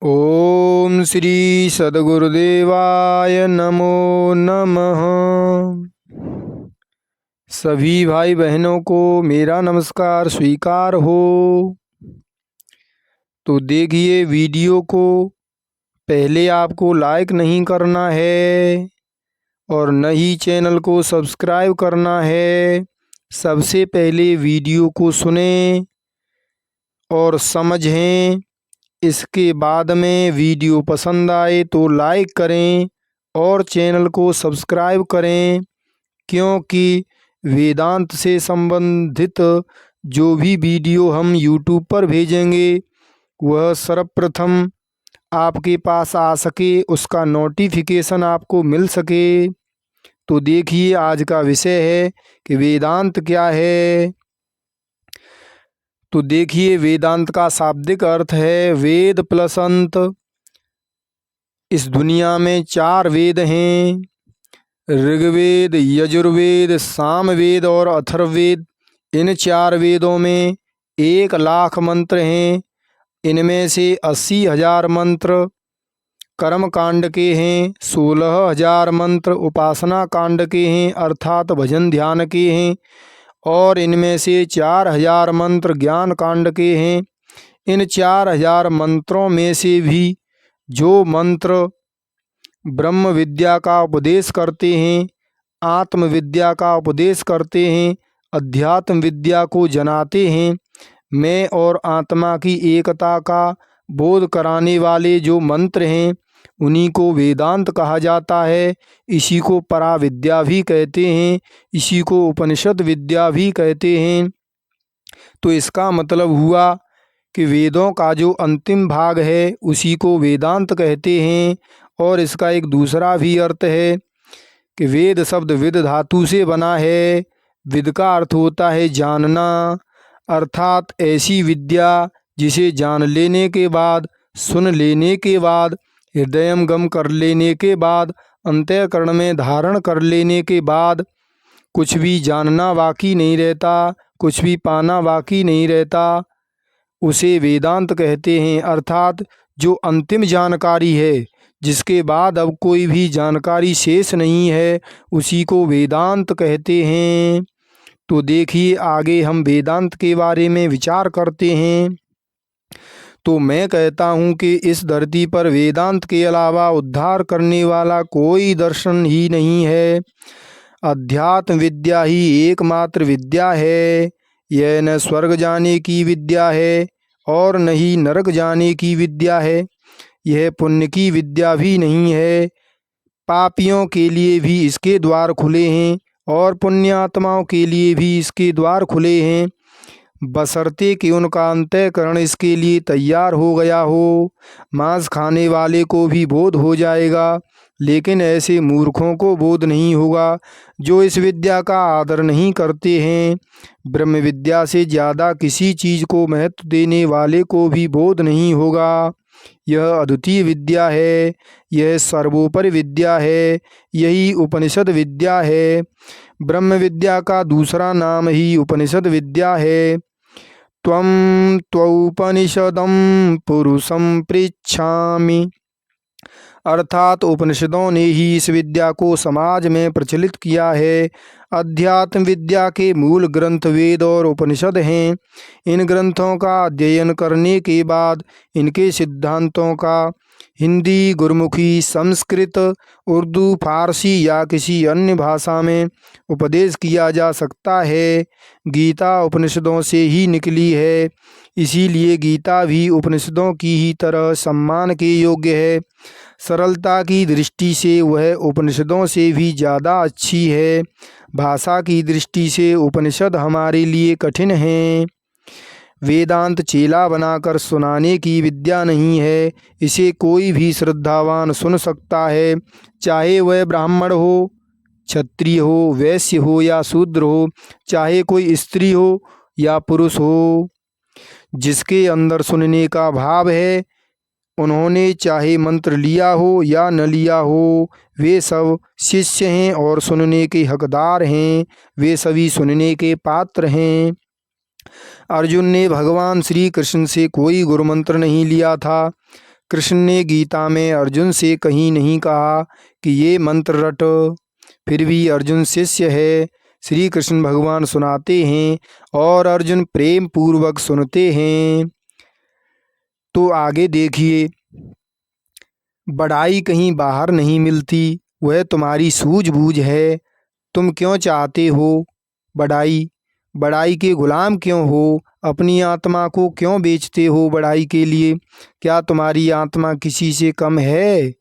ओम श्री सद्गुरुदेवाय नमो नमः। सभी भाई बहनों को मेरा नमस्कार स्वीकार हो। तो देखिए, वीडियो को पहले आपको लाइक नहीं करना है और न ही चैनल को सब्सक्राइब करना है। सबसे पहले वीडियो को सुनें और समझें। इसके बाद में वीडियो पसंद आए तो लाइक करें और चैनल को सब्सक्राइब करें, क्योंकि वेदांत से संबंधित जो भी वीडियो हम यूट्यूब पर भेजेंगे वह सर्वप्रथम आपके पास आ सके, उसका नोटिफिकेशन आपको मिल सके। तो देखिए, आज का विषय है कि वेदांत क्या है। तो देखिए, वेदांत का शाब्दिक अर्थ है वेद प्लस अंत। इस दुनिया में 4 वेद हैं, ऋग्वेद, यजुर्वेद, सामवेद और अथर्ववेद। इन 4 वेदों में 1,00,000 मंत्र हैं। इनमें से 80,000 मंत्र कर्म कांड के हैं, 16,000 मंत्र उपासना कांड के हैं अर्थात भजन ध्यान के हैं, और इनमें से 4,000 मंत्र ज्ञान कांड के हैं। इन 4,000 मंत्रों में से भी जो मंत्र ब्रह्म विद्या का उपदेश करते हैं, आत्म विद्या का उपदेश करते हैं, अध्यात्म विद्या को जनाते हैं, मैं और आत्मा की एकता का बोध कराने वाले जो मंत्र हैं, उन्हीं को वेदांत कहा जाता है। इसी को पराविद्या भी कहते हैं, इसी को उपनिषद विद्या भी कहते हैं। तो इसका मतलब हुआ कि वेदों का जो अंतिम भाग है उसी को वेदांत कहते हैं। और इसका एक दूसरा भी अर्थ है कि वेद शब्द विद धातु से बना है। विद का अर्थ होता है जानना, अर्थात ऐसी विद्या जिसे जान लेने के बाद, सुन लेने के बाद, हृदयंगम कर लेने के बाद, अंतःकरण में धारण कर लेने के बाद कुछ भी जानना बाकी नहीं रहता, कुछ भी पाना बाकी नहीं रहता, उसे वेदांत कहते हैं। अर्थात जो अंतिम जानकारी है, जिसके बाद अब कोई भी जानकारी शेष नहीं है, उसी को वेदांत कहते हैं। तो देखिए, आगे हम वेदांत के बारे में विचार करते हैं। तो मैं कहता हूँ कि इस धरती पर वेदांत के अलावा उद्धार करने वाला कोई दर्शन ही नहीं है। अध्यात्म विद्या ही एकमात्र विद्या है। यह न स्वर्ग जाने की विद्या है और न ही नरक जाने की विद्या है। यह पुण्य की विद्या भी नहीं है। पापियों के लिए भी इसके द्वार खुले हैं और पुण्यात्माओं के लिए भी इसके द्वार खुले हैं, बशर्ते कि उनका अंतःकरण इसके लिए तैयार हो गया हो। मांस खाने वाले को भी बोध हो जाएगा, लेकिन ऐसे मूर्खों को बोध नहीं होगा जो इस विद्या का आदर नहीं करते हैं। ब्रह्म विद्या से ज़्यादा किसी चीज़ को महत्व देने वाले को भी बोध नहीं होगा। यह अद्वितीय विद्या है, यह सर्वोपरि विद्या है, यही उपनिषद विद्या है। ब्रह्म विद्या का दूसरा नाम ही उपनिषद विद्या है। त्वं त्वौपनिषदं पुरुषं पृच्छामि, अर्थात उपनिषदों ने ही इस विद्या को समाज में प्रचलित किया है। अध्यात्म विद्या के मूल ग्रंथ वेद और उपनिषद हैं। इन ग्रंथों का अध्ययन करने के बाद इनके सिद्धांतों का हिंदी, गुरमुखी, संस्कृत, उर्दू, फारसी या किसी अन्य भाषा में उपदेश किया जा सकता है। गीता उपनिषदों से ही निकली है, इसीलिए गीता भी उपनिषदों की ही तरह सम्मान के योग्य है। सरलता की दृष्टि से वह उपनिषदों से भी ज़्यादा अच्छी है। भाषा की दृष्टि से उपनिषद हमारे लिए कठिन हैं। वेदांत चेला बनाकर सुनाने की विद्या नहीं है। इसे कोई भी श्रद्धावान सुन सकता है, चाहे वह ब्राह्मण हो, क्षत्रिय हो, वैश्य हो या शूद्र हो, चाहे कोई स्त्री हो या पुरुष हो। जिसके अंदर सुनने का भाव है, उन्होंने चाहे मंत्र लिया हो या न लिया हो, वे सब शिष्य हैं और सुनने के हकदार हैं। वे सभी सुनने के पात्र हैं। अर्जुन ने भगवान श्री कृष्ण से कोई गुरुमंत्र नहीं लिया था। कृष्ण ने गीता में अर्जुन से कहीं नहीं कहा कि ये मंत्र रट, फिर भी अर्जुन शिष्य है। श्री कृष्ण भगवान सुनाते हैं और अर्जुन प्रेम पूर्वक सुनते हैं। तो आगे देखिए, बड़ाई कहीं बाहर नहीं मिलती, वह तुम्हारी सूझबूझ है। तुम क्यों चाहते हो बड़ाई? बड़ाई के गुलाम क्यों हो? अपनी आत्मा को क्यों बेचते हो बड़ाई के लिए? क्या तुम्हारी आत्मा किसी से कम है?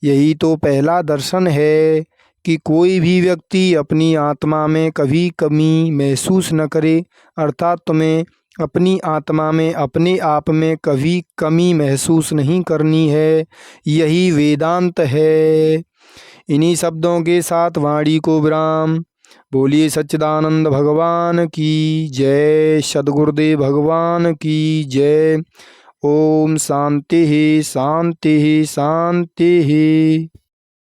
यही तो पहला दर्शन है कि कोई भी व्यक्ति अपनी आत्मा में कभी कमी महसूस न करे, अर्थात तुम्हें अपनी आत्मा में अपने आप में कभी कमी महसूस नहीं करनी है। यही वेदांत है। इन्हीं शब्दों के साथ वाणी को विराम। बोलिए सच्चिदानंद भगवान की जय, सद्गुरुदेव भगवान की जय। ओम शांति शांति शांति।